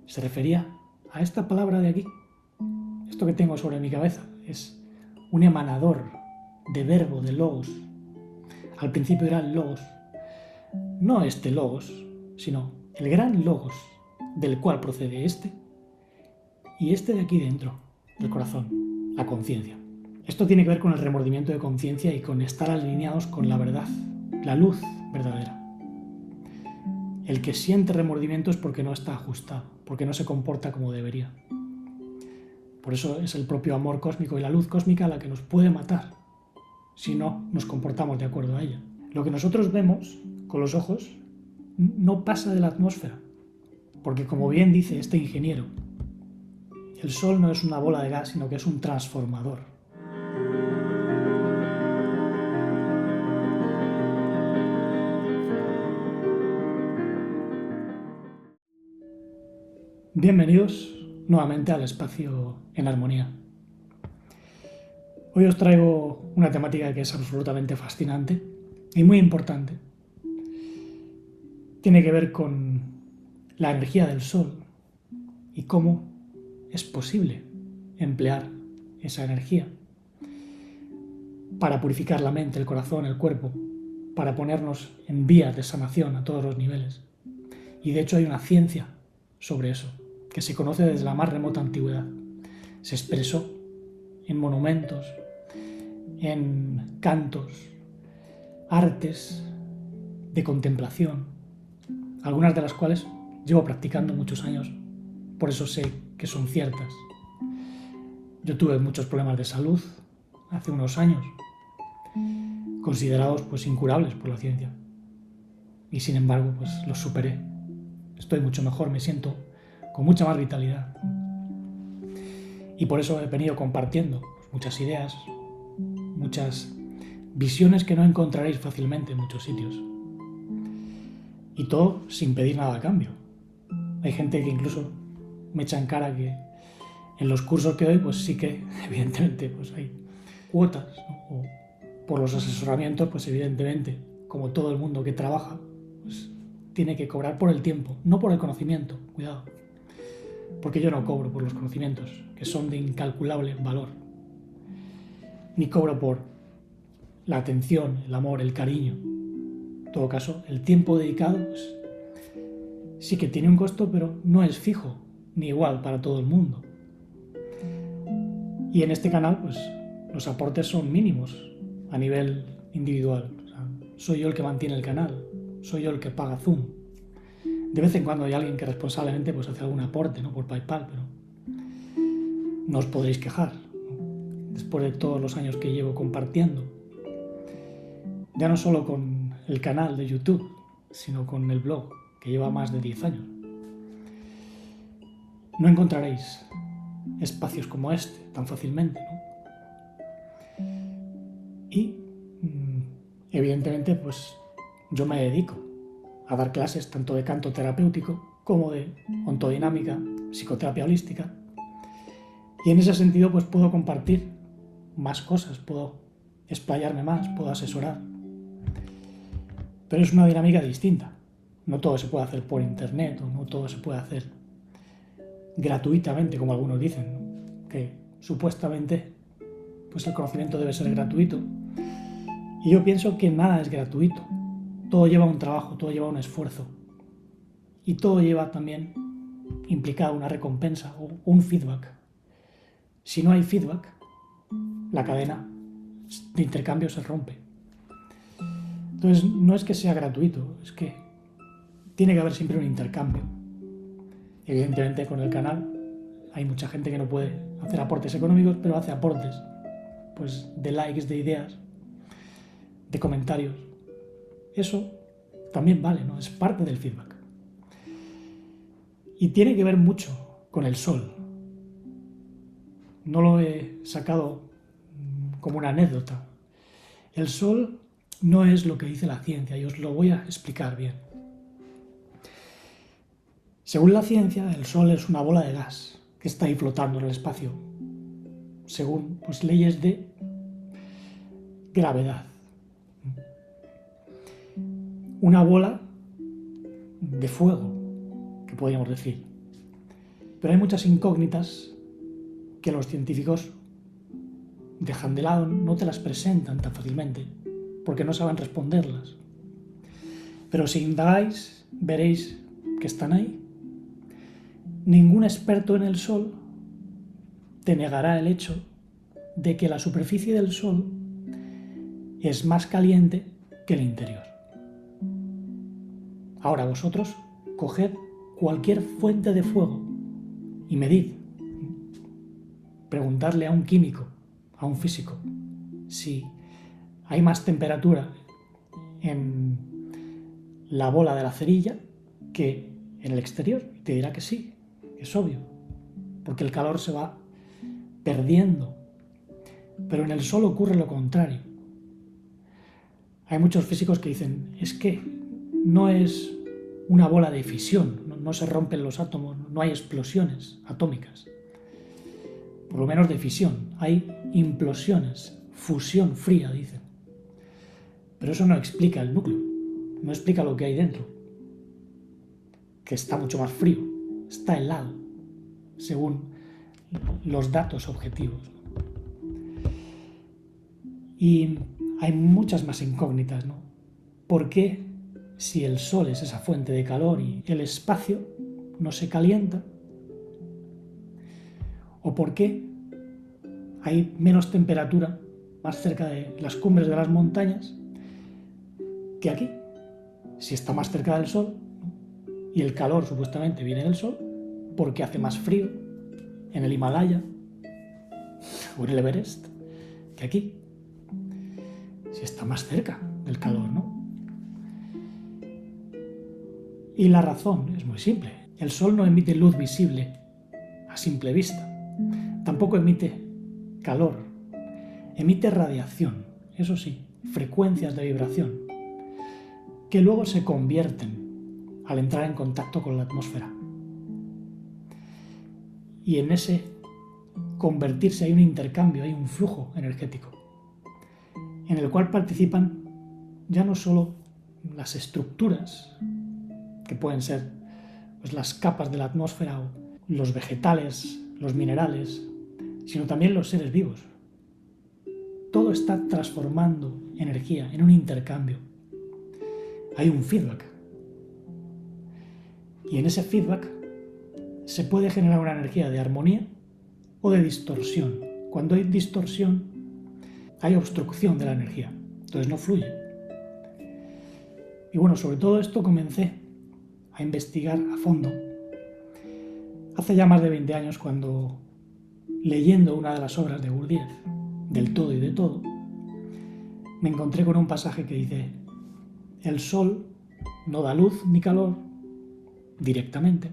Se refería a esta palabra de aquí. Esto que tengo sobre mi cabeza es un emanador de verbo, de logos. Al principio era el logos. No este logos, sino el gran logos del cual procede este y este de aquí dentro, del corazón, la conciencia. Esto tiene que ver con el remordimiento de conciencia y con estar alineados con la verdad, la luz verdadera. El que siente remordimiento es porque no está ajustado, porque no se comporta como debería. Por eso es el propio amor cósmico y la luz cósmica la que nos puede matar si no nos comportamos de acuerdo a ella. Lo que nosotros vemos con los ojos no pasa de la atmósfera, porque como bien dice este ingeniero, el Sol no es una bola de gas, sino que es un transformador. Bienvenidos nuevamente al espacio en armonía. Hoy os traigo una temática que es absolutamente fascinante y muy importante. Tiene que ver con la energía del Sol y cómo es posible emplear esa energía para purificar la mente, el corazón, el cuerpo, para ponernos en vías de sanación a todos los niveles. Y de hecho hay una ciencia sobre eso, que se conoce desde la más remota antigüedad. Se expresó en monumentos, en cantos, artes de contemplación, algunas de las cuales llevo practicando muchos años, por eso sé que son ciertas. Yo tuve muchos problemas de salud hace unos años, considerados pues incurables por la ciencia, y sin embargo pues los superé. Estoy mucho mejor, me siento con mucha más vitalidad. Y por eso he venido compartiendo muchas ideas, muchas visiones que no encontraréis fácilmente en muchos sitios. Y todo sin pedir nada a cambio. Hay gente que incluso me echa en cara que en los cursos que doy, pues sí que evidentemente pues hay cuotas, ¿no? O por los asesoramientos, pues evidentemente, como todo el mundo que trabaja, pues tiene que cobrar por el tiempo, no por el conocimiento, cuidado. Porque yo no cobro por los conocimientos, que son de incalculable valor. Ni cobro por la atención, el amor, el cariño. En todo caso, el tiempo dedicado pues, sí que tiene un costo, pero no es fijo, ni igual para todo el mundo. Y en este canal, pues, los aportes son mínimos a nivel individual. O sea, soy yo el que mantiene el canal, soy yo el que paga Zoom. De vez en cuando hay alguien que responsablemente pues, hace algún aporte, ¿no? Por PayPal, pero no os podréis quejar, ¿no? Después de todos los años que llevo compartiendo, ya no solo con el canal de YouTube, sino con el blog, que lleva más de 10 años. No encontraréis espacios como este tan fácilmente, ¿no? Y evidentemente pues yo me dedico a dar clases tanto de canto terapéutico como de ontodinámica, psicoterapia holística, y en ese sentido pues puedo compartir más cosas, puedo explayarme más, puedo asesorar, pero es una dinámica distinta. No todo se puede hacer por internet o no todo se puede hacer gratuitamente, como algunos dicen, ¿no? Que supuestamente pues el conocimiento debe ser gratuito, y yo pienso que nada es gratuito. Todo lleva un trabajo, todo lleva un esfuerzo, y todo lleva también implicado una recompensa o un feedback. Si no hay feedback, la cadena de intercambio se rompe. Entonces no es que sea gratuito, es que tiene que haber siempre un intercambio. Evidentemente con el canal hay mucha gente que no puede hacer aportes económicos, pero hace aportes pues, de likes, de ideas, de comentarios. Eso también vale, ¿no? Es parte del feedback. Y tiene que ver mucho con el Sol. No lo he sacado como una anécdota. El Sol no es lo que dice la ciencia, y os lo voy a explicar bien. Según la ciencia, el Sol es una bola de gas que está ahí flotando en el espacio, según pues, leyes de gravedad. Una bola de fuego, que podríamos decir. Pero hay muchas incógnitas que los científicos dejan de lado, no te las presentan tan fácilmente, porque no saben responderlas. Pero si indagáis, veréis que están ahí. Ningún experto en el Sol te negará el hecho de que la superficie del Sol es más caliente que el interior. Ahora vosotros coged cualquier fuente de fuego y medid. Preguntadle a un químico, a un físico, si hay más temperatura en la bola de la cerilla que en el exterior. Y te dirá que sí, es obvio, porque el calor se va perdiendo. Pero en el Sol ocurre lo contrario. Hay muchos físicos que dicen, es que no es una bola de fisión, no se rompen los átomos, no hay explosiones atómicas. Por lo menos de fisión, hay implosiones, fusión fría, dicen. Pero eso no explica el núcleo, no explica lo que hay dentro, que está mucho más frío, está helado, según los datos objetivos. Y hay muchas más incógnitas, ¿no? ¿Por qué, si el Sol es esa fuente de calor y el espacio no se calienta? ¿O por qué hay menos temperatura más cerca de las cumbres de las montañas que aquí? Si está más cerca del Sol, ¿no? Y el calor supuestamente viene del Sol, ¿por qué hace más frío en el Himalaya o en el Everest que aquí? Si está más cerca del calor, ¿no? Y la razón es muy simple. El Sol no emite luz visible a simple vista. Tampoco emite calor. Emite radiación, eso sí, frecuencias de vibración, que luego se convierten al entrar en contacto con la atmósfera. Y en ese convertirse hay un intercambio, hay un flujo energético, en el cual participan ya no solo las estructuras, que pueden ser pues, las capas de la atmósfera o los vegetales, los minerales, sino también los seres vivos. Todo está transformando energía en un intercambio. Hay un feedback. Y en ese feedback se puede generar una energía de armonía o de distorsión. Cuando hay distorsión, hay obstrucción de la energía, entonces no fluye. Y bueno, sobre todo esto comencé a investigar a fondo hace ya más de 20 años, cuando, leyendo una de las obras de Gurdjieff, Del todo y de todo, me encontré con un pasaje que dice: el Sol no da luz ni calor directamente,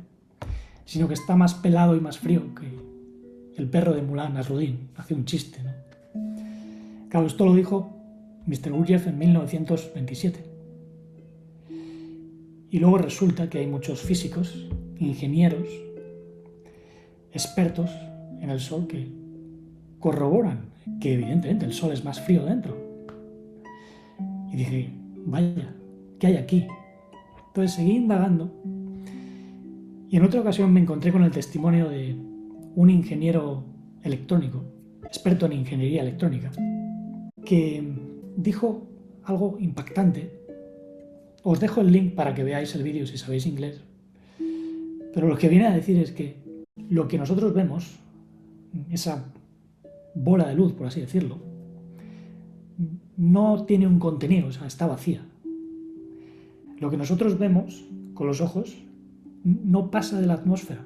sino que está más pelado y más frío que el perro de Mulán Nasruddin. Hace un chiste, ¿no? Claro, esto lo dijo Mr. Gurdjieff en 1927. Y luego resulta que hay muchos físicos, ingenieros, expertos en el Sol que corroboran que evidentemente el Sol es más frío dentro. Y dije, vaya, ¿qué hay aquí? Entonces seguí indagando y en otra ocasión me encontré con el testimonio de un ingeniero electrónico, experto en ingeniería electrónica, que dijo algo impactante. Os dejo el link para que veáis el vídeo si sabéis inglés. Pero lo que viene a decir es que lo que nosotros vemos, esa bola de luz, por así decirlo, no tiene un contenido, o sea, está vacía. Lo que nosotros vemos con los ojos no pasa de la atmósfera.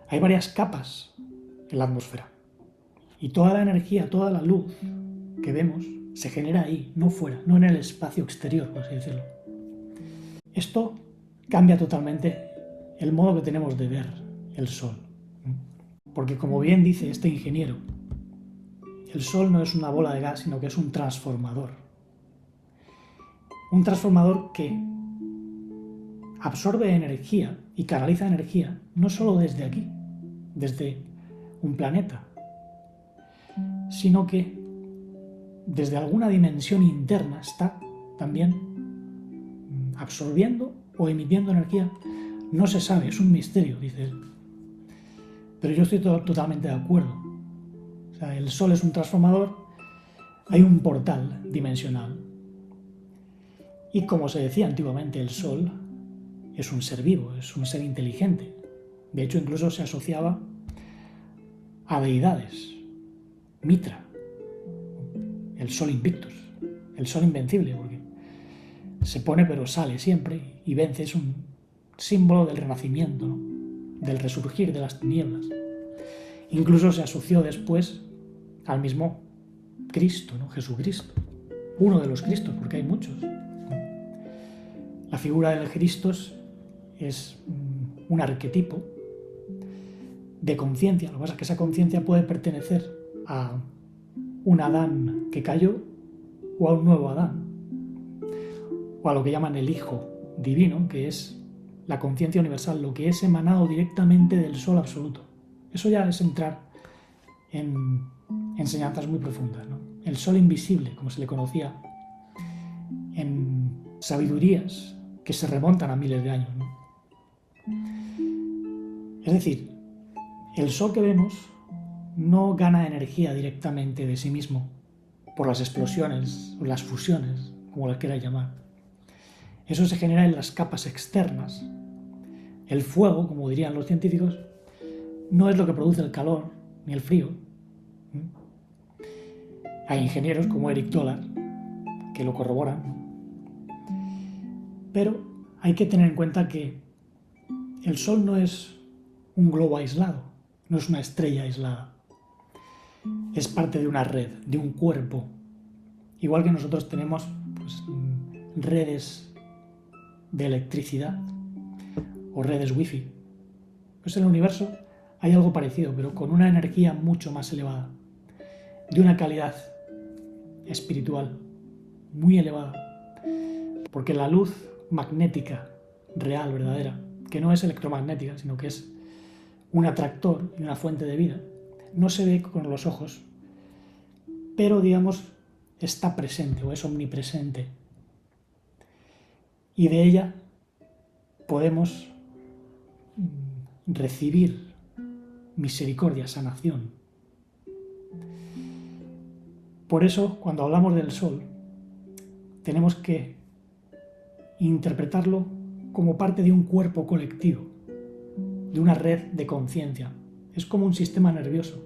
Hay varias capas en la atmósfera. Y toda la energía, toda la luz que vemos se genera ahí, no fuera, no en el espacio exterior, por así decirlo. Esto cambia totalmente el modo que tenemos de ver el Sol. Porque, como bien dice este ingeniero, el Sol no es una bola de gas, sino que es un transformador. Un transformador que absorbe energía y canaliza energía no solo desde aquí, desde un planeta, sino que desde alguna dimensión interna está también absorbiendo o emitiendo energía. No se sabe, es un misterio, dice él. Pero yo estoy totalmente de acuerdo. O sea, el Sol es un transformador, hay un portal dimensional. Y como se decía antiguamente, el Sol es un ser vivo, es un ser inteligente. De hecho, incluso se asociaba a deidades. Mitra, el Sol Invictus, el Sol Invencible, porque se pone pero sale siempre y vence. Es un símbolo del renacimiento, ¿no? Del resurgir de las tinieblas. Incluso se asoció después al mismo Cristo, ¿no? Jesucristo, uno de los Cristos, porque hay muchos. La figura del Cristo es un arquetipo de conciencia. Lo que pasa es que esa conciencia puede pertenecer a un Adán que cayó o a un nuevo Adán, o a lo que llaman el Hijo Divino, que es la conciencia universal, lo que es emanado directamente del Sol absoluto. Eso ya es entrar en enseñanzas muy profundas, ¿no? El Sol invisible, como se le conocía en sabidurías que se remontan a miles de años, ¿no? Es decir, el Sol que vemos no gana energía directamente de sí mismo por las explosiones o las fusiones, como las quieras llamar. Eso se genera en las capas externas. El fuego, como dirían los científicos, no es lo que produce el calor ni el frío. Hay ingenieros como Eric Dollar que lo corroboran. Pero hay que tener en cuenta que el Sol no es un globo aislado, no es una estrella aislada. Es parte de una red, de un cuerpo. Igual que nosotros tenemos redes de electricidad o redes wifi. Pues en el universo hay algo parecido, pero con una energía mucho más elevada, de una calidad espiritual muy elevada, porque la luz magnética real, verdadera, que no es electromagnética, sino que es un atractor y una fuente de vida, no se ve con los ojos, pero digamos está presente o es omnipresente, y de ella podemos recibir misericordia, sanación. Por eso, cuando hablamos del Sol, tenemos que interpretarlo como parte de un cuerpo colectivo, de una red de conciencia. Es como un sistema nervioso.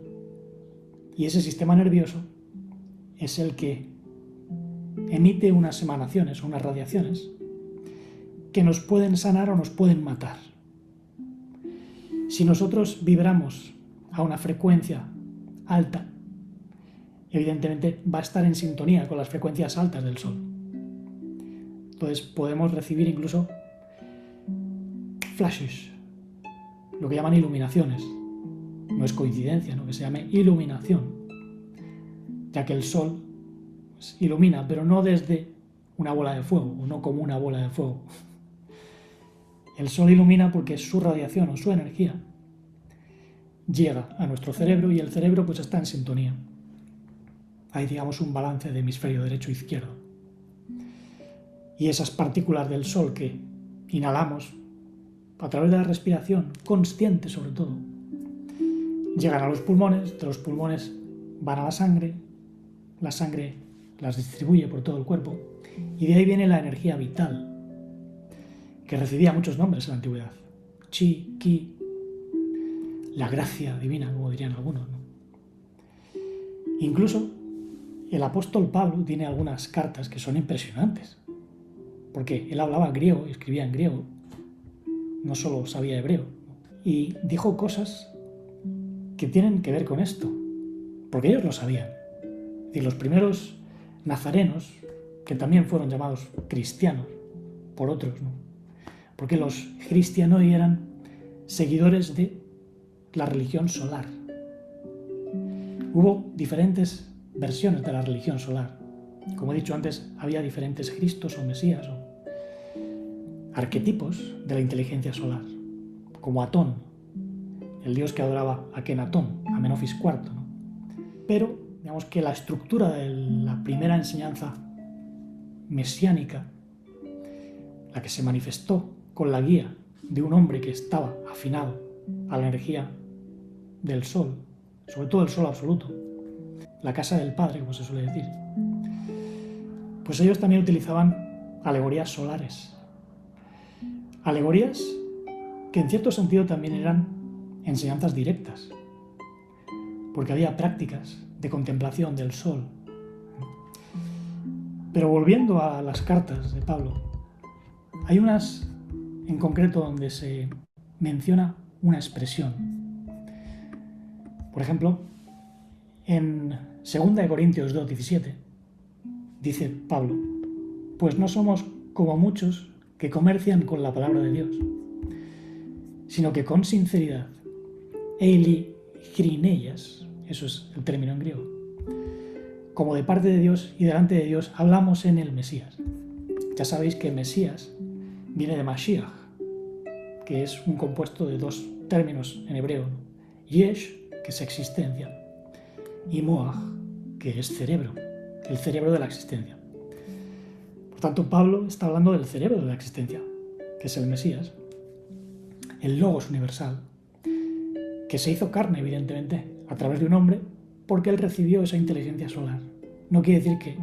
Y ese sistema nervioso es el que emite unas emanaciones, unas radiaciones, que nos pueden sanar o nos pueden matar. Si nosotros vibramos a una frecuencia alta, evidentemente va a estar en sintonía con las frecuencias altas del Sol. Entonces podemos recibir incluso flashes, lo que llaman iluminaciones. No es coincidencia, ¿no?, que se llame iluminación, ya que el Sol ilumina, pero no desde una bola de fuego, o no como una bola de fuego. El Sol ilumina porque su radiación o su energía llega a nuestro cerebro y el cerebro pues está en sintonía. Hay, digamos, un balance de hemisferio derecho e izquierdo. Y esas partículas del Sol que inhalamos a través de la respiración, consciente sobre todo, llegan a los pulmones, de los pulmones van a la sangre las distribuye por todo el cuerpo, y de ahí viene la energía vital, que recibía muchos nombres en la antigüedad. Chi, Ki, la gracia divina, como dirían algunos, ¿no? Incluso el apóstol Pablo tiene algunas cartas que son impresionantes, porque él hablaba griego y escribía en griego, no solo sabía hebreo, y dijo cosas que tienen que ver con esto, porque ellos lo sabían. Es decir, los primeros nazarenos, que también fueron llamados cristianos por otros, ¿no?, porque los cristianoi eran seguidores de la religión solar. Hubo diferentes versiones de la religión solar. Como he dicho antes, había diferentes Cristos o Mesías o arquetipos de la inteligencia solar, como Atón, el dios que adoraba a Akenatón, Amenofis IV, ¿no? Pero digamos que la estructura de la primera enseñanza mesiánica, la que se manifestó con la guía de un hombre que estaba afinado a la energía del sol, sobre todo el sol absoluto, la casa del Padre, como se suele decir, pues ellos también utilizaban alegorías solares. Alegorías que en cierto sentido también eran enseñanzas directas, porque había prácticas de contemplación del sol. Pero volviendo a las cartas de Pablo, hay unas en concreto donde se menciona una expresión. Por ejemplo, en 2 Corintios 2:17 dice Pablo: pues no somos como muchos que comercian con la palabra de Dios, sino que con sinceridad, eilichrineias, eso es el término en griego, como de parte de Dios y delante de Dios, hablamos en el Mesías. Ya sabéis que Mesías viene de Mashiach, que es un compuesto de dos términos en hebreo, Yesh, que es existencia, y Moach, que es cerebro, el cerebro de la existencia. Por tanto, Pablo está hablando del cerebro de la existencia, que es el Mesías, el Logos universal, que se hizo carne, evidentemente, a través de un hombre, porque él recibió esa inteligencia solar. No quiere decir que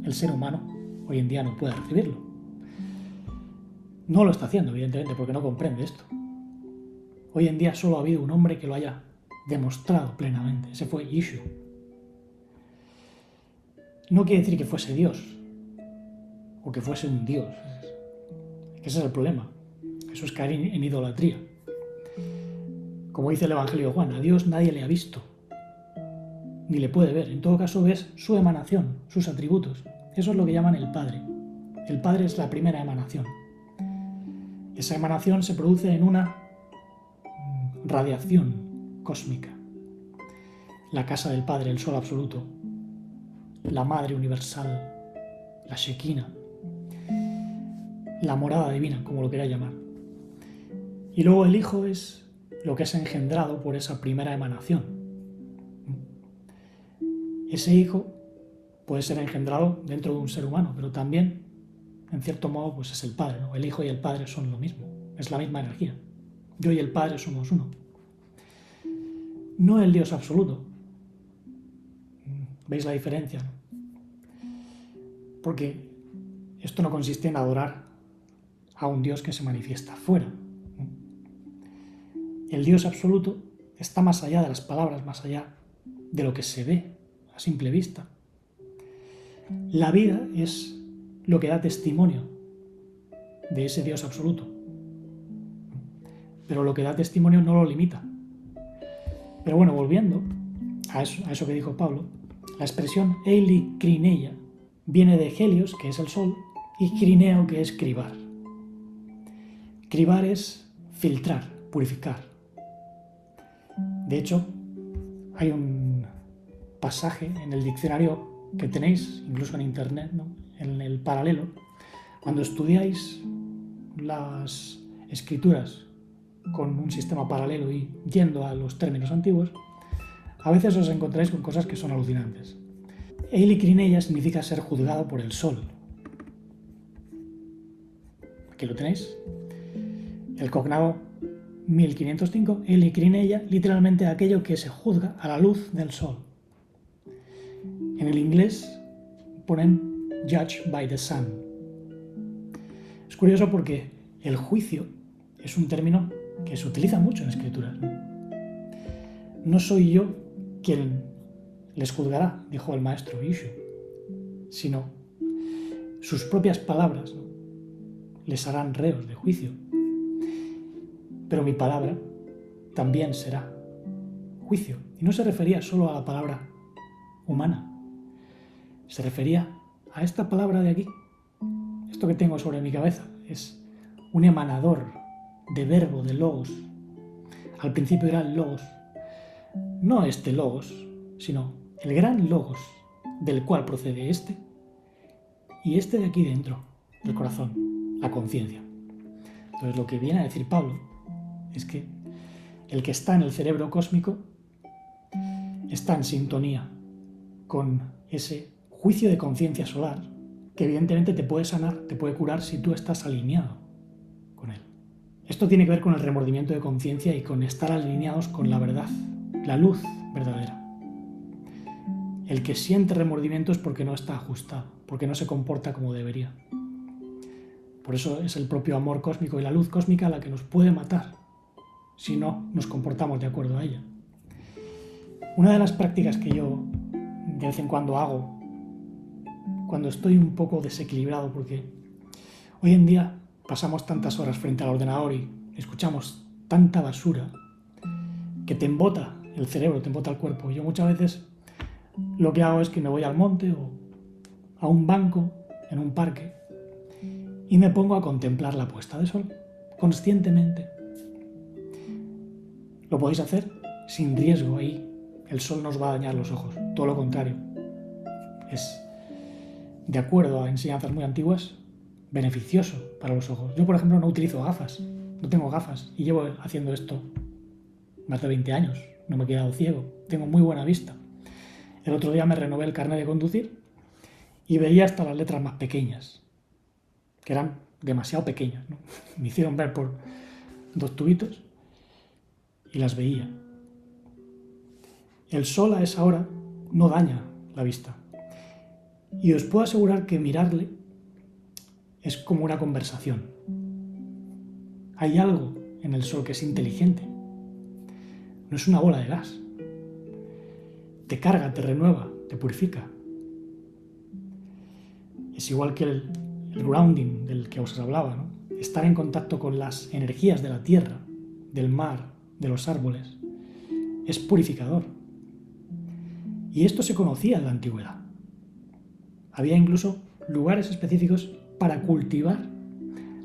el ser humano hoy en día no pueda recibirlo. No lo está haciendo, evidentemente, porque no comprende esto. Hoy en día solo ha habido un hombre que lo haya demostrado plenamente. Ese fue Yeshua. No quiere decir que fuese Dios o que fuese un Dios. Ese es el problema. Eso es caer en idolatría. Como dice el Evangelio de Juan, a Dios nadie le ha visto, ni le puede ver. En todo caso ves su emanación, sus atributos. Eso es lo que llaman el Padre. El Padre es la primera emanación. Esa emanación se produce en una radiación cósmica. La casa del Padre, el sol absoluto, la Madre universal, la Shekinah, la morada divina, como lo queráis llamar. Y luego el Hijo es lo que es engendrado por esa primera emanación. Ese Hijo puede ser engendrado dentro de un ser humano, pero también, en cierto modo, pues es el Padre, ¿no? El Hijo y el Padre son lo mismo, es la misma energía. Yo y el Padre somos uno. No el Dios absoluto. ¿Veis la diferencia, no? Porque esto no consiste en adorar a un Dios que se manifiesta fuera. El Dios absoluto está más allá de las palabras, más allá de lo que se ve a simple vista. La vida es lo que da testimonio de ese Dios absoluto. Pero lo que da testimonio no lo limita. Pero bueno, volviendo a eso que dijo Pablo, la expresión eili krineia viene de helios, que es el sol, y crineo, que es cribar. Cribar es filtrar, purificar. De hecho, hay un pasaje en el diccionario que tenéis, incluso en internet, ¿no? En el paralelo, cuando estudiáis las escrituras con un sistema paralelo y yendo a los términos antiguos, a veces os encontráis con cosas que son alucinantes. Eilicrineia significa ser juzgado por el sol. Aquí lo tenéis. El cognado 1505, eilicrineia, literalmente aquello que se juzga a la luz del sol. En el inglés ponen judge by the sun. Es curioso porque el juicio es un término que se utiliza mucho en escrituras. No soy yo quien les juzgará, dijo el maestro Yeshua, sino sus propias palabras, ¿no?, les harán reos de juicio. Pero mi palabra también será juicio. Y no se refería solo a la palabra humana, se refería a esta palabra de aquí. Esto que tengo sobre mi cabeza es un emanador de verbo, de logos. Al principio era el logos. No este logos, sino el gran logos del cual procede este y este de aquí dentro, del corazón, la conciencia. Entonces lo que viene a decir Pablo es que el que está en el cerebro cósmico está en sintonía con ese juicio de conciencia solar que evidentemente te puede sanar, te puede curar si tú estás alineado con él. Esto tiene que ver con el remordimiento de conciencia y con estar alineados con la verdad, la luz verdadera. El que siente remordimiento es porque no está ajustado, porque no se comporta como debería. Por eso es el propio amor cósmico y la luz cósmica la que nos puede matar si no nos comportamos de acuerdo a ella. Una de las prácticas que yo de vez en cuando hago, cuando estoy un poco desequilibrado, porque hoy en día pasamos tantas horas frente al ordenador y escuchamos tanta basura que te embota el cerebro, te embota el cuerpo. Yo muchas veces lo que hago es que me voy al monte o a un banco en un parque y me pongo a contemplar la puesta de sol conscientemente. Lo podéis hacer sin riesgo ahí. El sol no os va a dañar los ojos, todo lo contrario. Es, de acuerdo a enseñanzas muy antiguas, beneficioso para los ojos. Yo, por ejemplo, no utilizo gafas, no tengo gafas y llevo haciendo esto más de 20 años. No me he quedado ciego, tengo muy buena vista. El otro día me renové el carnet de conducir y veía hasta las letras más pequeñas, que eran demasiado pequeñas, ¿no? Me hicieron ver por 2 tubitos y las veía. El sol a esa hora no daña la vista. Y os puedo asegurar que mirarle es como una conversación. Hay algo en el sol que es inteligente. No es una bola de gas. Te carga, te renueva, te purifica. Es igual que el grounding del que os hablaba, ¿no? Estar en contacto con las energías de la tierra, del mar, de los árboles, es purificador. Y esto se conocía en la antigüedad. Había incluso lugares específicos para cultivar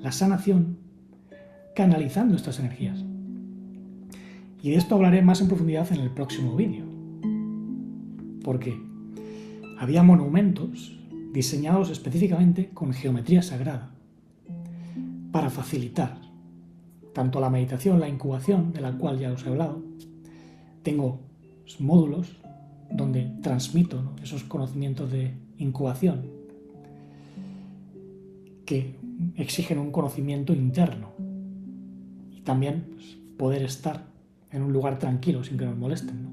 la sanación canalizando estas energías. Y de esto hablaré más en profundidad en el próximo vídeo. Porque había monumentos diseñados específicamente con geometría sagrada para facilitar tanto la meditación, la incubación, de la cual ya os he hablado. Tengo módulos donde transmito, ¿no?, esos conocimientos de incubación que exigen un conocimiento interno y también pues, poder estar en un lugar tranquilo sin que nos molesten, ¿no?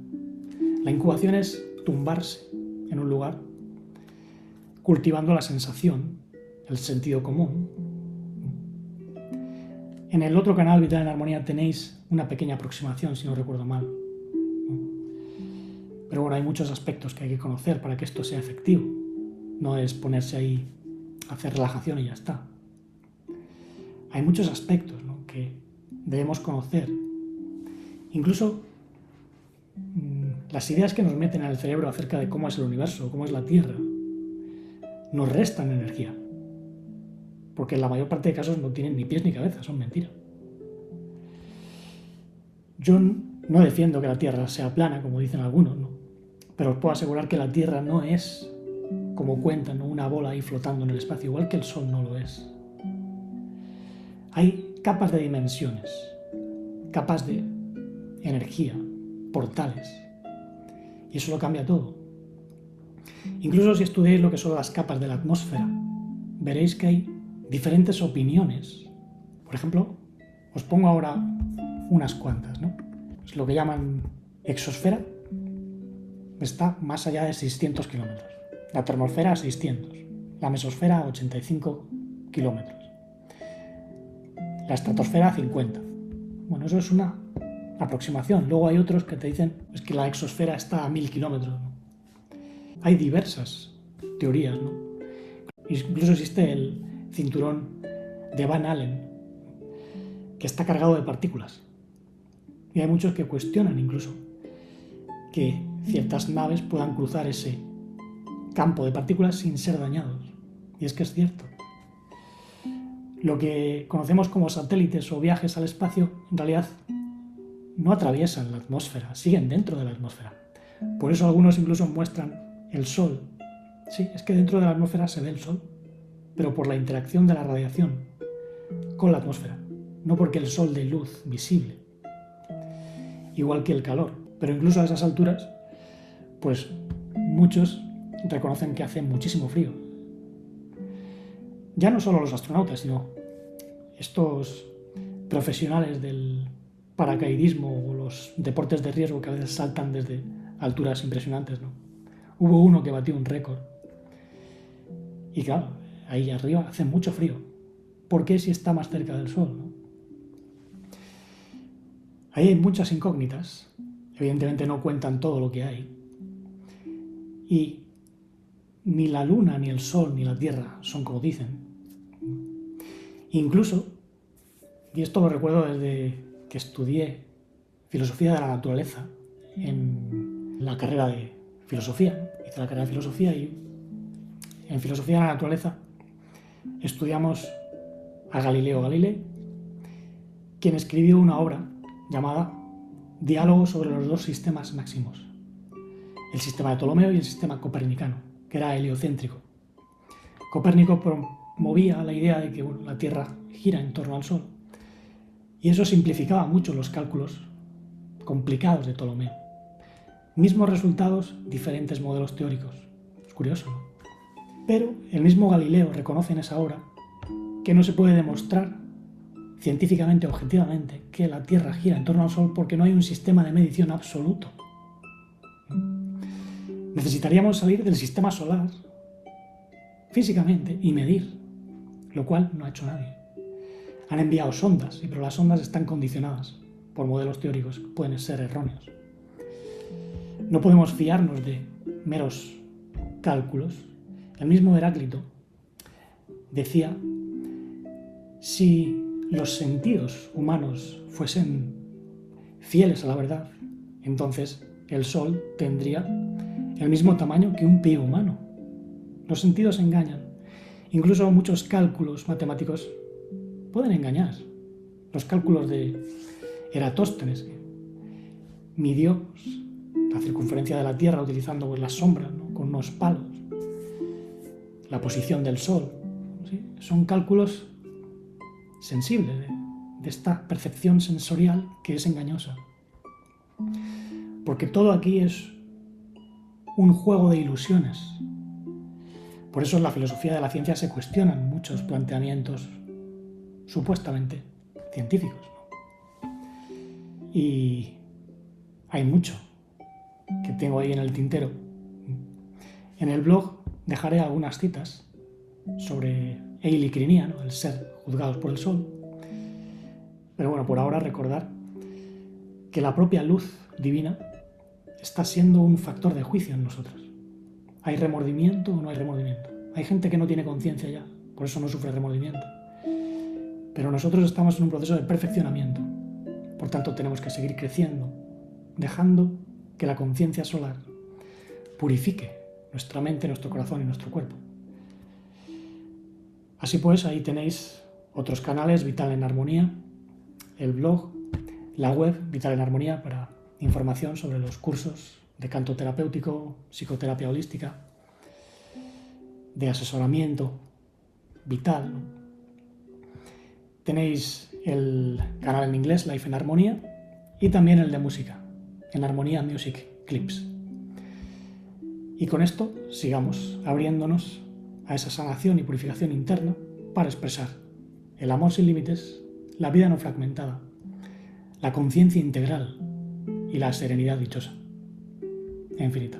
La incubación es tumbarse en un lugar cultivando la sensación, el sentido común. En el otro canal, Vital en Armonía, tenéis una pequeña aproximación, si no recuerdo mal. Pero bueno, hay muchos aspectos que hay que conocer para que esto sea efectivo. No es ponerse ahí a hacer relajación y ya está. Hay muchos aspectos, ¿no?, que debemos conocer. Incluso las ideas que nos meten en el cerebro acerca de cómo es el universo, cómo es la Tierra, nos restan energía. Porque en la mayor parte de casos no tienen ni pies ni cabeza, son mentiras. Yo no defiendo que la Tierra sea plana, como dicen algunos, ¿no? Pero os puedo asegurar que la Tierra no es, como cuentan, ¿no?, una bola ahí flotando en el espacio, igual que el Sol no lo es. Hay capas de dimensiones, capas de energía, portales, y eso lo cambia todo. Incluso si estudiáis lo que son las capas de la atmósfera, veréis que hay diferentes opiniones. Por ejemplo, os pongo ahora unas cuantas, ¿no? Es lo que llaman exosfera, está más allá de 600 kilómetros. La termosfera a 600, la mesosfera a 85 kilómetros, la estratosfera a 50. Bueno, eso es una aproximación. Luego hay otros que te dicen es que la exosfera está a 1000 kilómetros, ¿no? Hay diversas teorías, ¿no? Incluso existe el cinturón de Van Allen, que está cargado de partículas. Y hay muchos que cuestionan incluso que ciertas naves puedan cruzar ese campo de partículas sin ser dañados. Y es que es cierto. Lo que conocemos como satélites o viajes al espacio, en realidad no atraviesan la atmósfera, siguen dentro de la atmósfera. Por eso algunos incluso muestran el Sol. Sí, es que dentro de la atmósfera se ve el Sol, pero por la interacción de la radiación con la atmósfera, no porque el Sol dé luz visible. Igual que el calor. Pero incluso a esas alturas, pues muchos reconocen que hace muchísimo frío. Ya no solo los astronautas, sino estos profesionales del paracaidismo o los deportes de riesgo que a veces saltan desde alturas impresionantes, ¿no? Hubo uno que batió un récord. Y claro, ahí arriba hace mucho frío. ¿Por qué si está más cerca del sol, ¿no? Ahí hay muchas incógnitas. Evidentemente no cuentan todo lo que hay. Y ni la luna, ni el sol, ni la tierra son como dicen. Incluso, y esto lo recuerdo desde que estudié filosofía de la naturaleza en la carrera de filosofía. Hice la carrera de filosofía y en filosofía de la naturaleza estudiamos a Galileo Galilei, quien escribió una obra llamada Diálogo sobre los dos sistemas máximos, el sistema de Ptolomeo y el sistema copernicano, que era heliocéntrico. Copérnico promovía la idea de que la Tierra gira en torno al Sol, y eso simplificaba mucho los cálculos complicados de Ptolomeo. Mismos resultados, diferentes modelos teóricos. Es curioso, ¿no? Pero el mismo Galileo reconoce en esa obra que no se puede demostrar científicamente, objetivamente, que la Tierra gira en torno al Sol porque no hay un sistema de medición absoluto. Necesitaríamos salir del sistema solar físicamente y medir, lo cual no ha hecho nadie. Han enviado sondas, pero las sondas están condicionadas por modelos teóricos que pueden ser erróneos. No podemos fiarnos de meros cálculos. El mismo Heráclito decía: si los sentidos humanos fuesen fieles a la verdad, entonces el Sol tendría el mismo tamaño que un pie humano. Los sentidos engañan. Incluso muchos cálculos matemáticos pueden engañar. Los cálculos de Eratóstenes, que midió la circunferencia de la Tierra utilizando la sombra, ¿no?, con unos palos, la posición del Sol, ¿sí? Son cálculos sensibles de esta percepción sensorial que es engañosa. Porque todo aquí es un juego de ilusiones. Por eso en la filosofía de la ciencia se cuestionan muchos planteamientos supuestamente científicos. Y hay mucho que tengo ahí en el tintero. En el blog dejaré algunas citas sobre Eilicrinía, ¿no?, el ser juzgados por el sol. Pero bueno, por ahora recordar que la propia luz divina está siendo un factor de juicio en nosotros. ¿Hay remordimiento o no hay remordimiento? Hay gente que no tiene conciencia ya, por eso no sufre remordimiento. Pero nosotros estamos en un proceso de perfeccionamiento. Por tanto, tenemos que seguir creciendo, dejando que la conciencia solar purifique nuestra mente, nuestro corazón y nuestro cuerpo. Así pues, ahí tenéis otros canales: Vital en Armonía, el blog, la web Vital en Armonía para información sobre los cursos de canto terapéutico, psicoterapia holística, de asesoramiento vital, ¿no? Tenéis el canal en inglés Life en Armonía y también el de música, en Armonía Music Clips. Y con esto sigamos abriéndonos a esa sanación y purificación interna para expresar el amor sin límites, la vida no fragmentada, la conciencia integral y la serenidad dichosa e infinita.